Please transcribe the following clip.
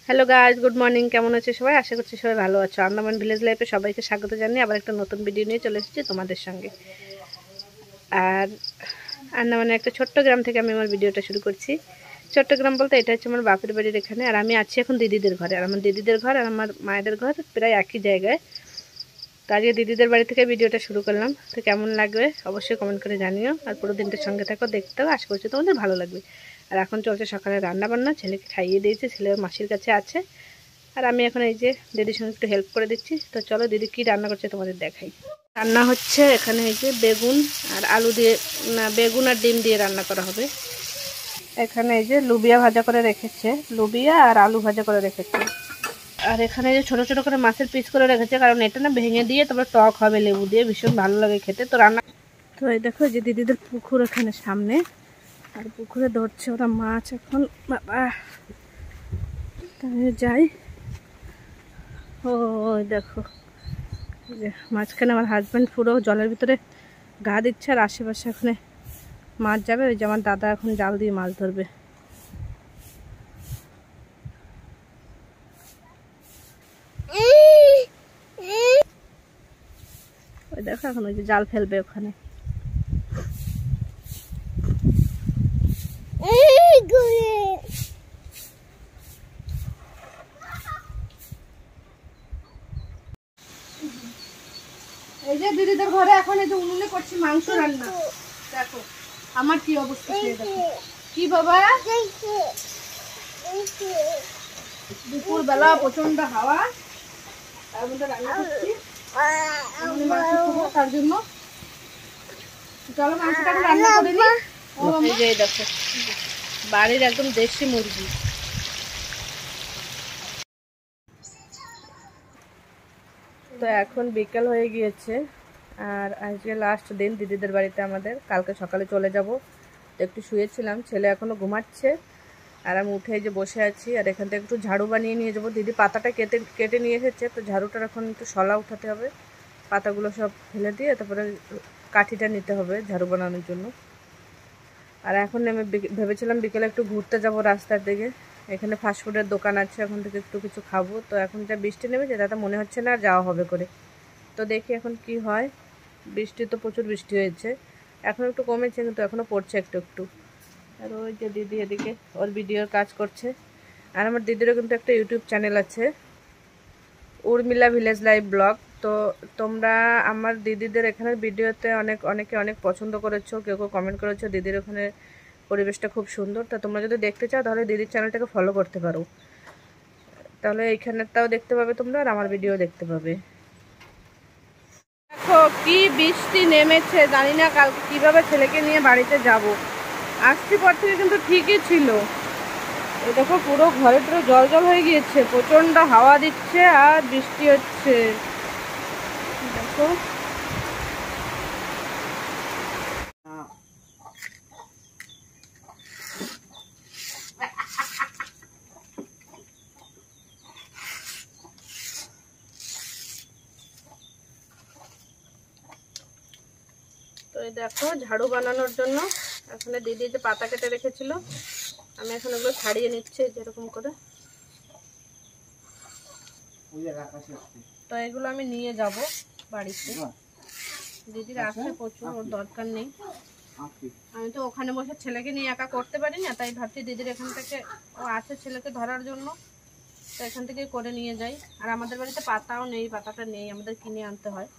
Hello guys, good morning. কেমন আছে সবাই? আশা করছি সবাই ভালো আছো। আন্দামান ভিলেজ লাইফে সবাইকে স্বাগত জানিয়ে আবার একটা নতুন ভিডিও নিয়ে চলে এসেছি তোমাদের সঙ্গে। আর আন্দামানের একটা ছোট্ট গ্রাম থেকে আমি আমার ভিডিওটা শুরু করছি। ছোট্ট গ্রাম বলতে এটা হচ্ছে আমার বাপের বাড়ির এখানে। আর আমি আছি এখন দিদিদের ঘরে। আর আমার দিদিদের ঘর আর আমার মায়েদের ঘর প্রায় একই জায়গায়। তো আজকে দিদিদের বাড়ি থেকে ভিডিওটা শুরু করলাম। তো কেমন লাগবে অবশ্যই কমেন্ট করে জানিও। আর পুরো দিনটার সঙ্গে থাকো, দেখতেও আশা করছি তোমাদের ভালো লাগবে। আর এখন চলছে সকালে রান্না বান্না। ছেলেকে খাইয়ে দিয়েছে, ছেলে মাসির কাছে আছে। আর আমি এখন এই যে দিদির সঙ্গে একটু হেল্প করে দিচ্ছি। তো চলো দিদি কি রান্না করছে তোমাদের দেখাই। রান্না হচ্ছে এখানে এই যে বেগুন আর আলু দিয়ে, না বেগুন আর ডিম দিয়ে রান্না করা হবে। এখানে এই যে লুবিয়া ভাজা করে রেখেছে, লুবিয়া আর আলু ভাজা করে রেখেছে। আর এখানে যে ছোট ছোট করে মাছের পিস করে রেখেছে, কারণ এটা না ভেঙে দিয়ে তারপর টক হবে লেবু দিয়ে, ভীষণ ভালো লাগে খেতে। তো রান্না তো এই দেখো যে দিদিদের পুকুর এখানে সামনে, আর পুকুরে ধরছে ওরা মাছ এখন। বাবা যাই, ও দেখো যে মাঝখানে আমার হাজব্যান্ড পুরো জলের ভিতরে গা দিচ্ছে, আর আশেপাশে ওখানে মাছ যাবে। ওই যে আমার দাদা এখন জাল দিয়ে মাছ ধরবে। ওই দেখো এখন ওই যে জাল ফেলবে ওখানে। এই যে দিদিদের ঘরে এখন এই যে উনুনে করছি মাংস রান্না। দেখো আমার কি অবস্থা, কি বাবা দুপুর বেলা প্রচন্ড হাওয়া, তার মধ্যে রান্না করছি মাংস খাবো, তার জন্য চলো মাংসটা রান্না করে নিই। এই যে দেখো বাড়ির একদম দেশি মুরগি। তো এখন বিকেল হয়ে গিয়েছে, আর আজকে লাস্ট দিন দিদিদের বাড়িতে আমাদের। কালকে সকালে চলে যাব। তো একটু শুয়েছিলাম, ছেলে এখনো ঘুমাচ্ছে, আর আমি উঠে যে বসে আছি। আর এখান থেকে একটু ঝাড়ু বানিয়ে নিয়ে যাবো। দিদি পাতাটা কেটে নিয়ে এসেছে, তো ঝাড়ুটার এখন একটু শলা উঠাতে হবে। পাতাগুলো সব ফেলে দিয়ে তারপরে কাঠিটা নিতে হবে ঝাড়ু বানানোর জন্য। আর এখন আমি ভেবেছিলাম বিকেলে একটু ঘুরতে যাব রাস্তার দিকে। এখানে ফাস্টফুডের দোকান আছে, ওখান থেকে একটু কিছু খাবো। তো এখন যা বৃষ্টি নেমেছে তাতে মনে হচ্ছে না আর যাওয়া হবে করে। তো দেখি এখন কি হয়। বৃষ্টি তো প্রচুর বৃষ্টি হয়েছে, এখন একটু কমেছে কিন্তু এখনও পড়ছে একটু একটু। আর ওই যে দিদি এদিকে ওর ভিডিওর কাজ করছে। আর আমার দিদিরও কিন্তু একটা ইউটিউব চ্যানেল আছে, উর্মিলা ভিলেজ লাইফ ব্লগ। তো তোমরা আমার দিদিদের এখানের ভিডিওতে অনেকে অনেক পছন্দ করেছো, কেউ কেউ কমেন্ট করেছো দিদির ওখানে পরিবেশটা খুব সুন্দর। তো তোমরা যদি দেখতে চাও তাহলে দিদির চ্যানেলটাকে ফলো করতে পারো, তাহলে এইখানেরটাও দেখতে পাবে তোমরা আর আমার ভিডিও দেখতে পাবে। দেখো কি বৃষ্টি নেমেছে, জানি না কালকে কিভাবে ছেলেকে নিয়ে বাড়িতে যাব। আসছি পর থেকে কিন্তু ঠিকই ছিল। এই দেখো পুরো ঘরে পুরো জল জল হয়ে গিয়েছে, প্রচন্ড হাওয়া দিচ্ছে আর বৃষ্টি হচ্ছে। দেখো তো এই দেখো ঝাড়ু বানানোর জন্য এখানে দিদি যে পাতা কেটে রেখেছিল, আমি এখন এগুলো ছাড়িয়ে নিচ্ছি যেরকম করে। তো এগুলো আমি নিয়ে যাব বাড়িতে। দিদির আসতে প্রচুর, ওর দরকার নেই। আমি তো ওখানে বসে ছেলেকে নিয়ে একা করতে পারি না, তাই ভাবছি দিদির এখান থেকে ও আছে ছেলেকে ধরার জন্য, তো এখান থেকে করে নিয়ে যাই। আর আমাদের বাড়িতে পাতাও নেই, পাতাটা নেই, আমাদের কিনে আনতে হয়।